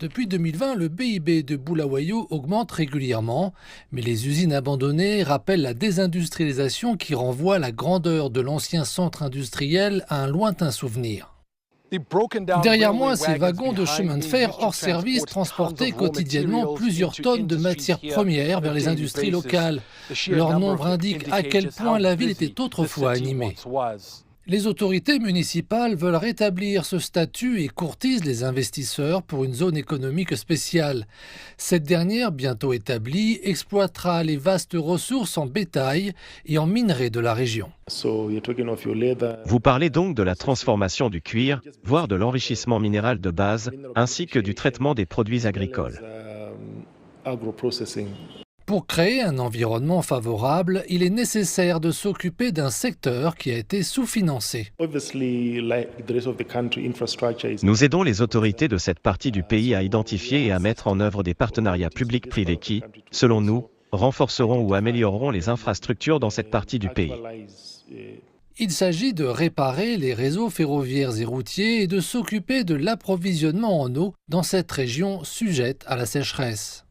Depuis 2020, le PIB de Bulawayo augmente régulièrement, mais les usines abandonnées rappellent la désindustrialisation qui renvoie la grandeur de l'ancien centre industriel à un lointain souvenir. Derrière moi, ces wagons de chemin de fer hors service transportaient quotidiennement plusieurs tonnes de matières premières vers les industries locales. Leur nombre indique à quel point la ville était autrefois animée. Les autorités municipales veulent rétablir ce statut et courtisent les investisseurs pour une zone économique spéciale. Cette dernière, bientôt établie, exploitera les vastes ressources en bétail et en minerais de la région. Vous parlez donc de la transformation du cuir, voire de l'enrichissement minéral de base, ainsi que du traitement des produits agricoles. Pour créer un environnement favorable, il est nécessaire de s'occuper d'un secteur qui a été sous-financé. Nous aidons les autorités de cette partie du pays à identifier et à mettre en œuvre des partenariats publics-privés qui, selon nous, renforceront ou amélioreront les infrastructures dans cette partie du pays. Il s'agit de réparer les réseaux ferroviaires et routiers et de s'occuper de l'approvisionnement en eau dans cette région sujette à la sécheresse.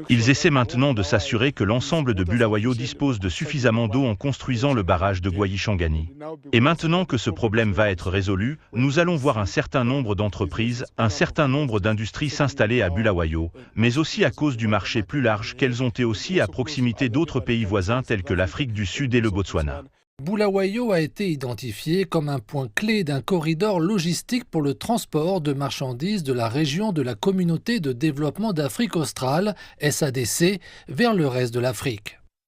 Ils essaient maintenant de s'assurer que l'ensemble de Bulawayo dispose de suffisamment d'eau en construisant le barrage de Guayi-Changani. Et maintenant que ce problème va être résolu, nous allons voir un certain nombre d'entreprises, un certain nombre d'industries s'installer à Bulawayo, mais aussi à cause du marché plus large qu'elles ont et aussi à proximité d'autres pays voisins tels que l'Afrique du Sud et le Botswana. Bulawayo a été identifié comme un point clé d'un corridor logistique pour le transport de marchandises de la région de la Communauté de développement d'Afrique australe, SADC, vers le reste de l'Afrique.